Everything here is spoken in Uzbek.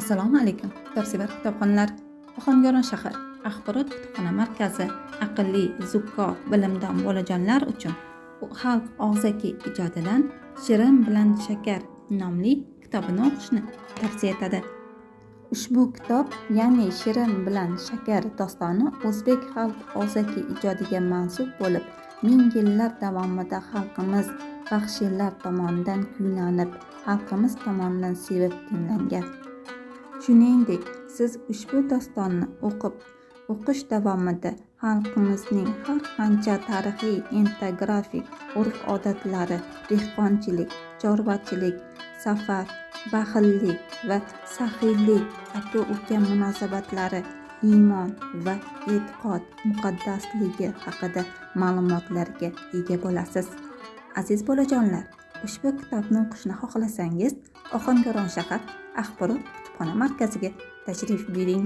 Assalomu alaykum. Kitobsevar kitobxonlar. Ohangaron shahar axborot kutubxona markazi aqlli, zukko, bilimdon bolajonlar uchun xalq og'zaki ijodidan Shirin bilan shakar nomli kitobini o'qishni tavsiya etadi. Ushbu kitob, ya'ni Shirin bilan shakar dostoni o'zbek xalq og'zaki ijodiga mansub bo'lib, ming yillar davomida xalqimiz baxshiylar tomonidan kuylanib, xalqimiz tomonidan sevib tinglangan. Shuningdek, siz ushbu dostonni o'qish davomida xalqimizning har qancha tarixiy, etnografik urf-odatlari, dehqonchilik, chorvachilik, safar, baxillik va saxiylik, aka-uka munosabatlari, iymon va e'tiqod muqaddasligi haqida ma'lumotlarga ega bo'lasiz. Aziz bolajonlar, ushbu kitobni o'qishni xohlasangiz, Ohangaron shahar axborot kutubxona markaziga tashrif buyuring.